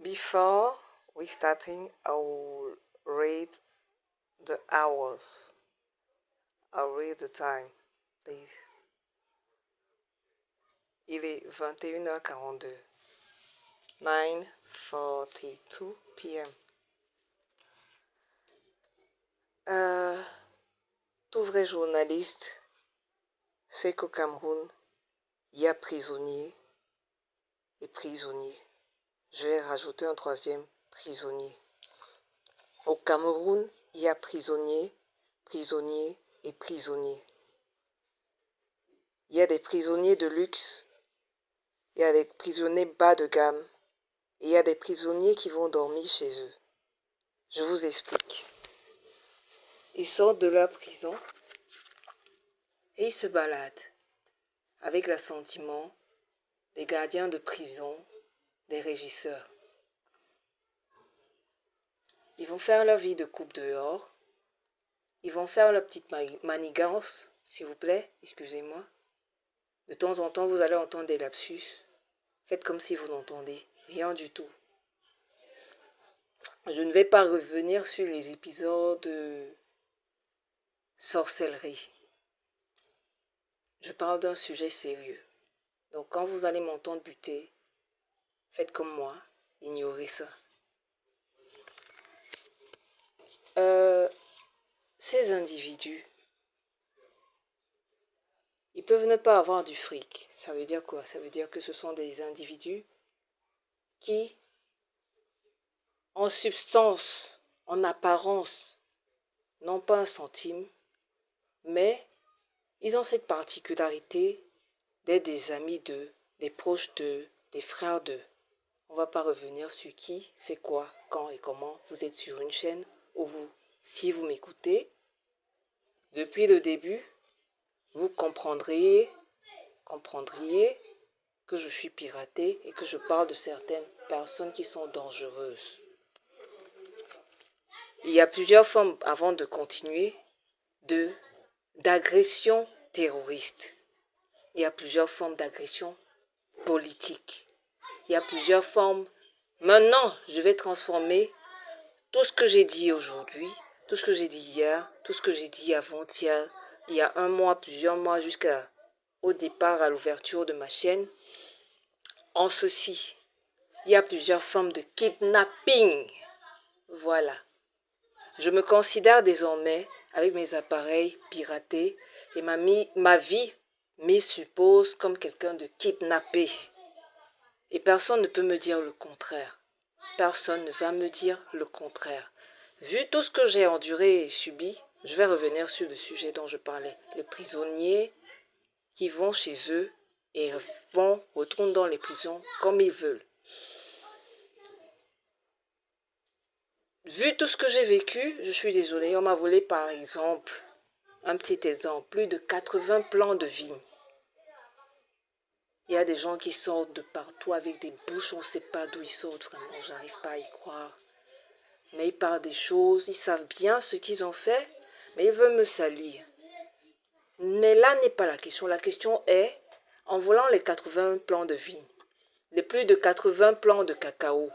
Before we starting, I will read the hours. I'll read the time, please. Il est 21h42. 9:42 p.m. Tout vrai journaliste sait qu'au Cameroun, il y a prisonnier et prisonnier. Je vais rajouter un troisième prisonnier. Au Cameroun, il y a prisonnier, prisonnier et prisonnier. Il y a des prisonniers de luxe, il y a des prisonniers bas de gamme, et il y a des prisonniers qui vont dormir chez eux. Je vous explique. Ils sortent de leur prison et ils se baladent avec l'assentiment des gardiens de prison, des régisseurs. Ils vont faire leur vie de coupe dehors. Ils vont faire leur petite manigance, s'il vous plaît, excusez-moi. De temps en temps, vous allez entendre des lapsus. Faites comme si vous n'entendez rien du tout. Je ne vais pas revenir sur les épisodes de sorcellerie. Je parle d'un sujet sérieux. Donc quand vous allez m'entendre buter, faites comme moi, ignorez ça. Ces individus, ils peuvent ne pas avoir du fric. Ça veut dire quoi? Ça veut dire que ce sont des individus qui, en substance, en apparence, n'ont pas un centime, mais ils ont cette particularité d'être des amis d'eux, des proches d'eux, des frères d'eux. On ne va pas revenir sur qui fait quoi, quand et comment. Vous êtes sur une chaîne où vous, si vous m'écoutez, depuis le début, vous comprendriez que je suis piraté et que je parle de certaines personnes qui sont dangereuses. Il y a plusieurs formes, avant de continuer, d'agression terroriste. Il y a plusieurs formes d'agression politique. Il y a plusieurs formes. Maintenant, je vais transformer tout ce que j'ai dit aujourd'hui, tout ce que j'ai dit hier, tout ce que j'ai dit avant-hier, il y a un mois, plusieurs mois, jusqu'au départ, à l'ouverture de ma chaîne, en ceci. Il y a plusieurs formes de kidnapping. Voilà. Je me considère désormais, avec mes appareils piratés, et ma vie me suppose comme quelqu'un de kidnappé. Et personne ne peut me dire le contraire. Personne ne va me dire le contraire. Vu tout ce que j'ai enduré et subi, je vais revenir sur le sujet dont je parlais. Les prisonniers qui vont chez eux et retournent dans les prisons comme ils veulent. Vu tout ce que j'ai vécu, je suis désolée, on m'a volé par exemple, un petit exemple, plus de 80 plants de vigne. Il y a des gens qui sortent de partout avec des bouches, on ne sait pas d'où ils sortent, vraiment, j'arrive pas à y croire. Mais ils parlent des choses, ils savent bien ce qu'ils ont fait, mais ils veulent me salir. Mais là n'est pas la question. La question est, en volant les 80 plants de vigne, les plus de 80 plants de cacao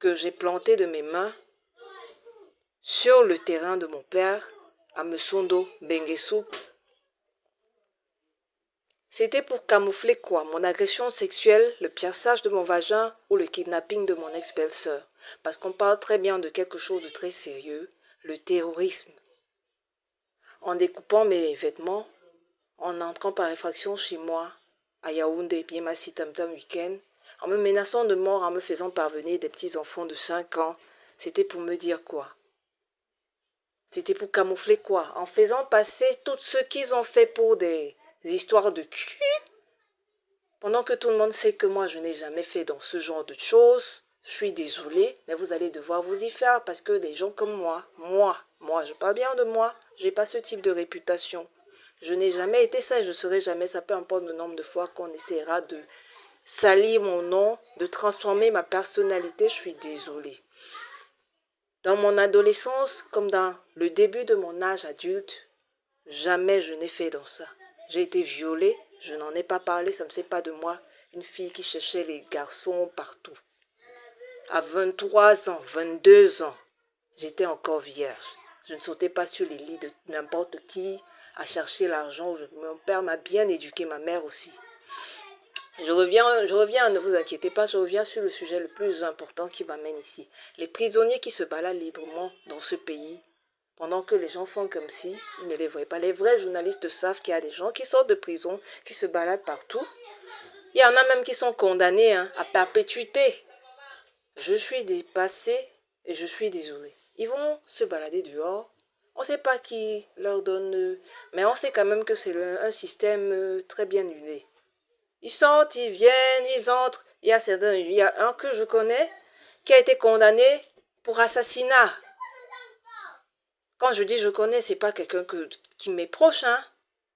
que j'ai plantés de mes mains sur le terrain de mon père, à Mesondo, Benguesou, c'était pour camoufler quoi? Mon agression sexuelle, le pierçage de mon vagin ou le kidnapping de mon ex-belle-sœur. Parce qu'on parle très bien de quelque chose de très sérieux, le terrorisme. En découpant mes vêtements, en entrant par effraction chez moi, à Yaoundé, Biémassi, Tam-Tam, Week-end, en me menaçant de mort, en me faisant parvenir des petits enfants de 5 ans, c'était pour me dire quoi? C'était pour camoufler quoi? En faisant passer tout ce qu'ils ont fait pour des histoires de cul, pendant que tout le monde sait que moi je n'ai jamais fait dans ce genre de choses. Je suis désolée, mais vous allez devoir vous y faire parce que des gens comme moi, je parle bien de moi, j'ai pas ce type de réputation. Je n'ai jamais été ça et je serai jamais ça, peu importe le nombre de fois qu'on essaiera de salir mon nom, de transformer ma personnalité, je suis désolée. Dans mon adolescence, comme dans le début de mon âge adulte, jamais je n'ai fait dans ça. J'ai été violée, Je n'en ai pas parlé, ça ne fait pas de moi une fille qui cherchait les garçons partout. À 23 ans, 22 ans, j'étais encore vierge. Je ne sautais pas sur les lits de n'importe qui à chercher l'argent. Mon père m'a bien éduqué, ma mère aussi. Je reviens, ne vous inquiétez pas, je reviens sur le sujet le plus important qui m'amène ici. Les prisonniers qui se baladent librement dans ce pays, pendant que les gens font comme si ils ne les voyaient pas. Les vrais journalistes savent qu'il y a des gens qui sortent de prison, qui se baladent partout. Il y en a même qui sont condamnés à perpétuité. Je suis dépassée et je suis désolée. Ils vont se balader dehors. On ne sait pas qui leur donne, mais on sait quand même que c'est un système très bien huilé. Ils sortent, ils viennent, ils entrent. Il y a un que je connais qui a été condamné pour assassinat. Quand je dis je connais, c'est pas quelqu'un qui m'est proche, hein.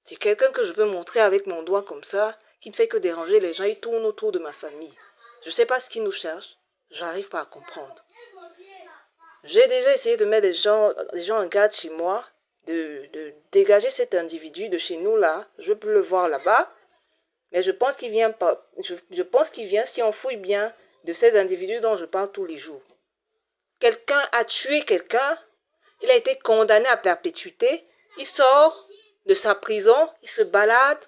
C'est quelqu'un que je peux montrer avec mon doigt comme ça, qui ne fait que déranger les gens. Il tourne autour de ma famille. Je ne sais pas ce qu'il nous cherche. J'arrive pas à comprendre. J'ai déjà essayé de mettre des gens en garde chez moi, de dégager cet individu de chez nous là. Je peux le voir là-bas. Mais je pense qu'il vient pas. Je pense qu'il vient, si on fouille bien, de ces individus dont je parle tous les jours. Quelqu'un a tué quelqu'un, il a été condamné à perpétuité, il sort de sa prison, il se balade,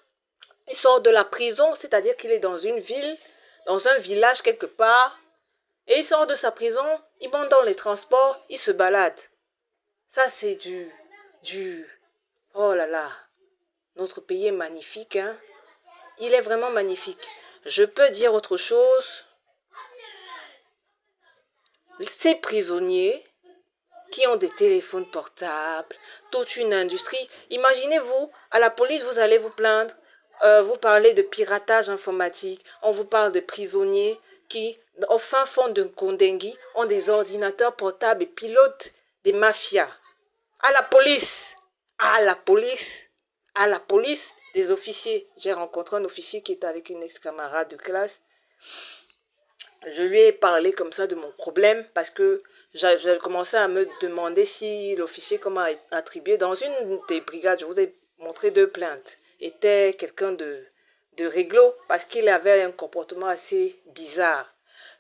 il sort de la prison, c'est-à-dire qu'il est dans une ville, dans un village quelque part, et il sort de sa prison, il monte dans les transports, il se balade. Ça c'est oh là là, notre pays est magnifique, hein. Il est vraiment magnifique. Je peux dire autre chose. Ces prisonniers qui ont des téléphones portables, toute une industrie. Imaginez-vous, à la police, vous allez vous plaindre. Vous parlez de piratage informatique. On vous parle de prisonniers qui, au fin fond de Kondengui, ont des ordinateurs portables et pilotent des mafias. À la police, à la police, à la police, des officiers. J'ai rencontré un officier qui était avec une ex-camarade de classe. Je lui ai parlé comme ça de mon problème parce que j'ai commencé à me demander si l'officier qu'on m'a attribué dans une des brigades, je vous ai montré 2 plaintes, était quelqu'un de réglo parce qu'il avait un comportement assez bizarre.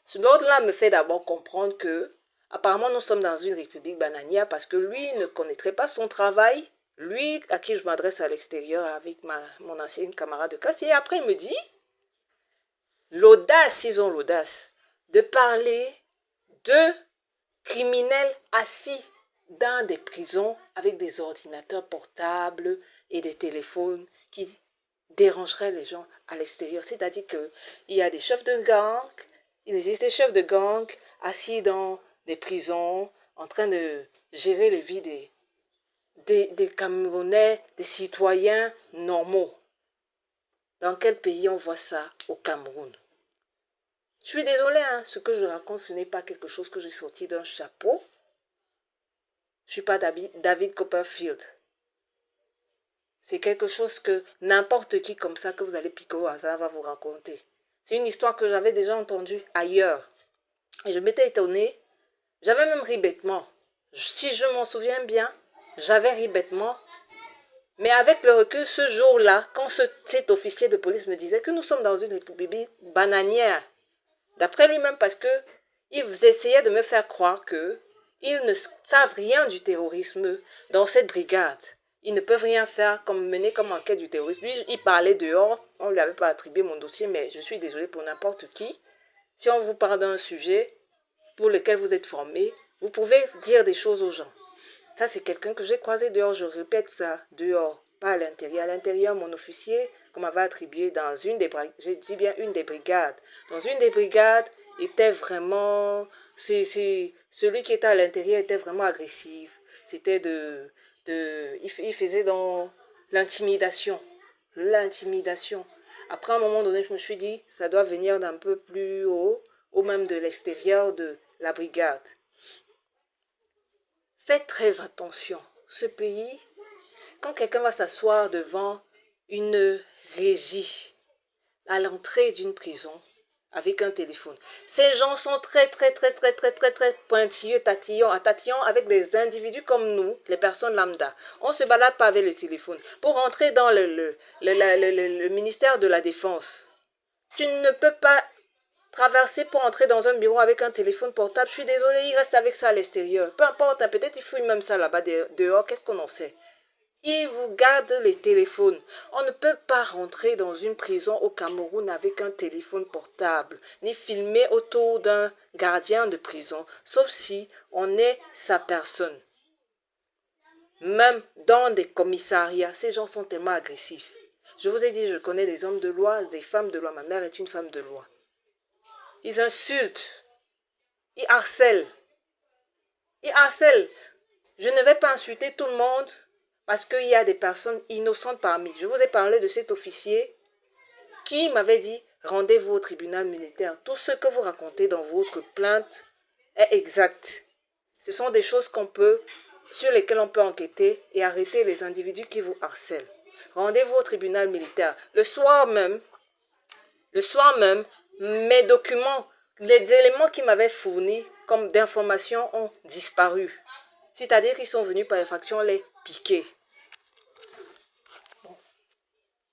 Ce l'autre-là me fait d'abord comprendre que apparemment nous sommes dans une république bananière parce que lui ne connaîtrait pas son travail. Lui, à qui je m'adresse à l'extérieur avec mon ancienne camarade de classe, et après il me dit, l'audace, ils ont l'audace de parler de criminels assis dans des prisons avec des ordinateurs portables et des téléphones qui dérangeraient les gens à l'extérieur. C'est-à-dire qu'il y a des chefs de gang, il existe des chefs de gang assis dans des prisons en train de gérer les vies des Camerounais, des citoyens normaux. Dans quel pays on voit ça? Au Cameroun. Je suis désolée, hein, ce que je raconte, ce n'est pas quelque chose que j'ai sorti d'un chapeau. Je ne suis pas David Copperfield. C'est quelque chose que n'importe qui comme ça que vous allez piquer au hasard va vous raconter. C'est une histoire que j'avais déjà entendue ailleurs. Et je m'étais étonnée. J'avais même ri bêtement. Si je m'en souviens bien, j'avais ri bêtement. Mais avec le recul, ce jour-là, quand cet officier de police me disait que nous sommes dans une république bananière, d'après lui-même, parce qu'ils essayaient de me faire croire qu'ils ne savent rien du terrorisme dans cette brigade. Ils ne peuvent rien faire mener comme enquête du terrorisme. Lui, il parlait dehors, on ne lui avait pas attribué mon dossier, mais je suis désolée pour n'importe qui. Si on vous parle d'un sujet pour lequel vous êtes formé, vous pouvez dire des choses aux gens. Ça, c'est quelqu'un que j'ai croisé dehors, je répète ça, dehors, pas à l'intérieur. À l'intérieur, mon officier, qu'on m'avait attribué dans une des brigades, je dis bien une des brigades. Dans une des brigades, était vraiment, celui qui était à l'intérieur était vraiment agressif. C'était il faisait dans l'intimidation. L'intimidation. Après, à un moment donné, je me suis dit, ça doit venir d'un peu plus haut, ou même de l'extérieur de la brigade. Faites très attention. Ce pays, quand quelqu'un va s'asseoir devant une régie à l'entrée d'une prison, avec un téléphone. Ces gens sont très pointilleux, tatillons avec des individus comme nous, les personnes lambda. On ne se balade pas avec le téléphone. Pour rentrer dans le ministère de la Défense, tu ne peux pas traverser pour entrer dans un bureau avec un téléphone portable. Je suis désolée, il reste avec ça à l'extérieur. Peu importe, peut-être il fouille même ça là-bas dehors, qu'est-ce qu'on en sait? Ils vous gardent les téléphones. On ne peut pas rentrer dans une prison au Cameroun avec un téléphone portable, ni filmer autour d'un gardien de prison, sauf si on est sa personne. Même dans des commissariats, ces gens sont tellement agressifs. Je vous ai dit, je connais des hommes de loi, des femmes de loi. Ma mère est une femme de loi. Ils insultent. Ils harcèlent. Ils harcèlent. Je ne vais pas insulter tout le monde parce qu'il y a des personnes innocentes parmi. Je vous ai parlé de cet officier qui m'avait dit, rendez-vous au tribunal militaire. Tout ce que vous racontez dans votre plainte est exact. Ce sont des choses sur lesquelles on peut enquêter et arrêter les individus qui vous harcèlent. Rendez-vous au tribunal militaire. Le soir même, mes documents, les éléments qui m'avaient fournis comme d'informations ont disparu. C'est-à-dire qu'ils sont venus par effraction les piquer. Bon.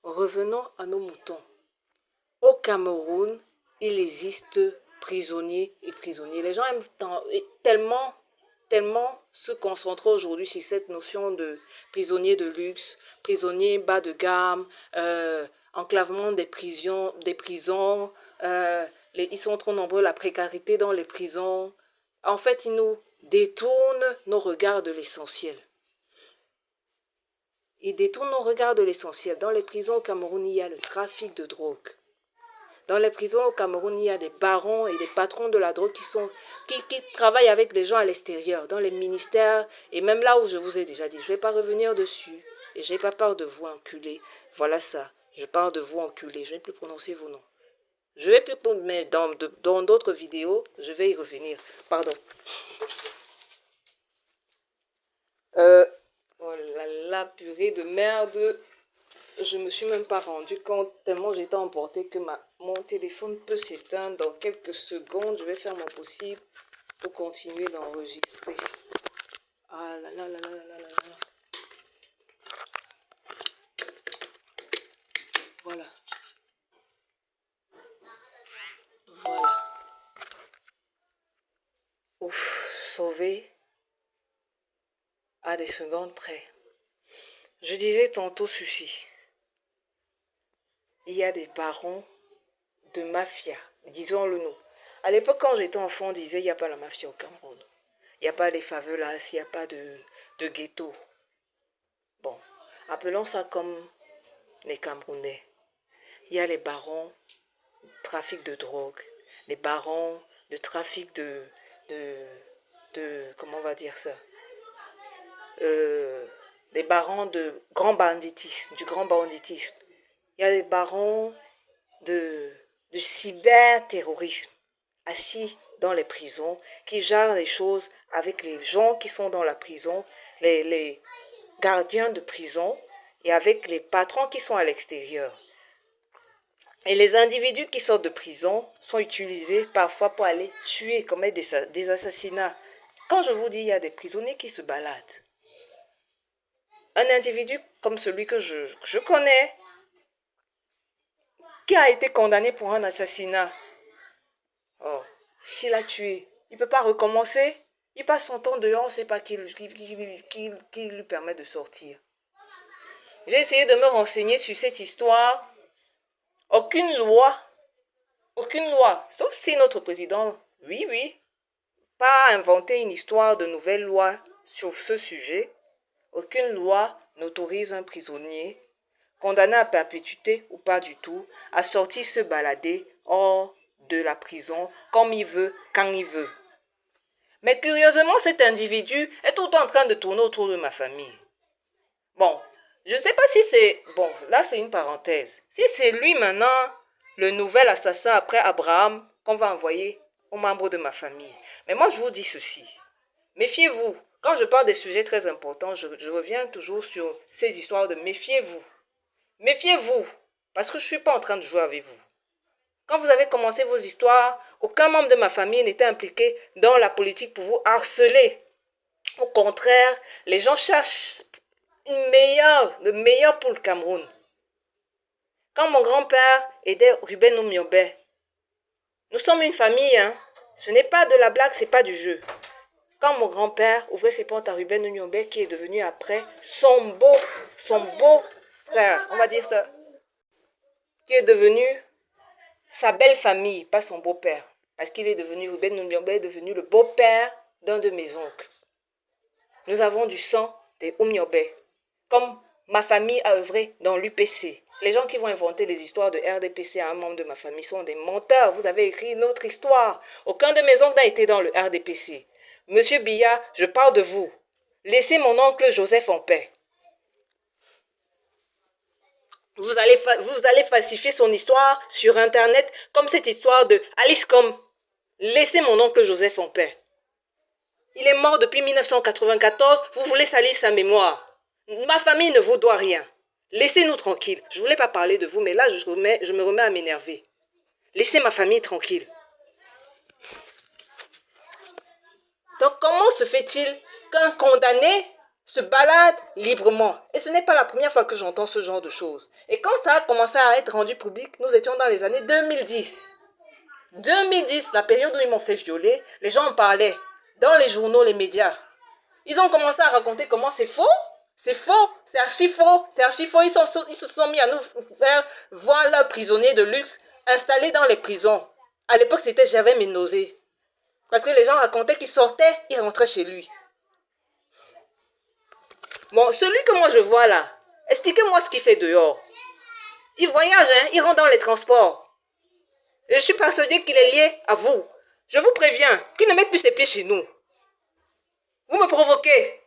Revenons à nos moutons. Au Cameroun, il existe prisonniers et prisonniers. Les gens aiment tellement se concentrer aujourd'hui sur cette notion de prisonniers de luxe, prisonniers bas de gamme, enclavement des prisons, ils sont trop nombreux, la précarité dans les prisons. En fait, ils nous détournent nos regards de l'essentiel. Ils détournent nos regards de l'essentiel. Dans les prisons au Cameroun, il y a le trafic de drogue. Dans les prisons au Cameroun, il y a des barons et des patrons de la drogue qui travaillent avec les gens à l'extérieur, dans les ministères, et même là où je vous ai déjà dit, je ne vais pas revenir dessus, et je n'ai pas peur de vous enculer. Voilà ça, je parle de vous enculer, je ne vais plus prononcer vos noms. Je vais plus, mais dans d'autres vidéos, je vais y revenir. Pardon. Oh là là, purée de merde. Je me suis même pas rendu compte tellement j'étais emportée que mon téléphone peut s'éteindre dans quelques secondes. Je vais faire mon possible pour continuer d'enregistrer. Ah là là là là là là là. Voilà. Voilà. Ouf, sauvé à des secondes près. Je disais tantôt ceci. Il y a des barons de mafia, disons-le nous. À l'époque, quand j'étais enfant, on disait il n'y a pas la mafia au Cameroun. Il n'y a pas les favelas, il n'y a pas de ghetto. Bon, appelons ça comme les Camerounais. Il y a les barons de trafic de drogue, les barons de trafic comment on va dire ça, les barons de grand banditisme, du grand banditisme. Il y a les barons de cyberterrorisme assis dans les prisons qui gèrent les choses avec les gens qui sont dans la prison, les gardiens de prison et avec les patrons qui sont à l'extérieur. Et les individus qui sortent de prison sont utilisés parfois pour aller tuer, commettre des assassinats. Quand je vous dis il y a des prisonniers qui se baladent, un individu comme celui que je connais, qui a été condamné pour un assassinat, oh, s'il a tué, il ne peut pas recommencer. Il passe son temps dehors, on ne sait pas qui lui permet de sortir. J'ai essayé de me renseigner sur cette histoire. Aucune loi, sauf si notre président, oui, pas inventer une histoire de nouvelle loi sur ce sujet. Aucune loi n'autorise un prisonnier, condamné à perpétuité ou pas du tout, à sortir se balader hors de la prison comme il veut, quand il veut. Mais curieusement, cet individu est tout le temps en train de tourner autour de ma famille. Bon, je ne sais pas si c'est... Bon, là c'est une parenthèse. Si c'est lui maintenant, le nouvel assassin après Abraham, qu'on va envoyer aux membres de ma famille. Mais moi je vous dis ceci. Méfiez-vous. Quand je parle des sujets très importants, je reviens toujours sur ces histoires de méfiez-vous. Méfiez-vous. Parce que je ne suis pas en train de jouer avec vous. Quand vous avez commencé vos histoires, aucun membre de ma famille n'était impliqué dans la politique pour vous harceler. Au contraire, les gens cherchent le meilleur pour le Cameroun. Quand mon grand-père aidait Ruben Oumyobé, nous sommes une famille, hein. Ce n'est pas de la blague, c'est pas du jeu. Quand mon grand-père ouvrait ses portes à Ruben Oumyobé, qui est devenu après son beau frère, on va dire ça, qui est devenu sa belle famille, pas son beau-père. Parce qu'il est devenu, Ruben Oumyobé est devenu le beau-père d'un de mes oncles. Nous avons du sang des Oumyobé. Comme ma famille a œuvré dans l'UPC. Les gens qui vont inventer les histoires de RDPC à un membre de ma famille sont des menteurs. Vous avez écrit une autre histoire. Aucun de mes oncles n'a été dans le RDPC. Monsieur Biya, je parle de vous. Laissez mon oncle Joseph en paix. Vous allez falsifier son histoire sur Internet comme cette histoire de Alice Com. Laissez mon oncle Joseph en paix. Il est mort depuis 1994. Vous voulez salir sa mémoire. Ma famille ne vous doit rien. Laissez-nous tranquilles. Je ne voulais pas parler de vous, mais là, je me remets à m'énerver. Laissez ma famille tranquille. Donc, comment se fait-il qu'un condamné se balade librement? Et ce n'est pas la première fois que j'entends ce genre de choses. Et quand ça a commencé à être rendu public, nous étions dans les années 2010. 2010, la période où ils m'ont fait violer, les gens en parlaient dans les journaux, les médias. Ils ont commencé à raconter comment c'est faux. C'est faux, c'est archi faux, c'est archi faux. Ils se sont mis à nous faire voir leurs prisonniers de luxe installés dans les prisons. À l'époque, c'était j'avais mes nausées. Parce que les gens racontaient qu'ils sortaient, ils rentraient chez lui. Bon, celui que moi je vois là, expliquez-moi ce qu'il fait dehors. Il voyage, hein, il rentre dans les transports. Et je suis persuadée qu'il est lié à vous. Je vous préviens qu'il ne mette plus ses pieds chez nous. Vous me provoquez.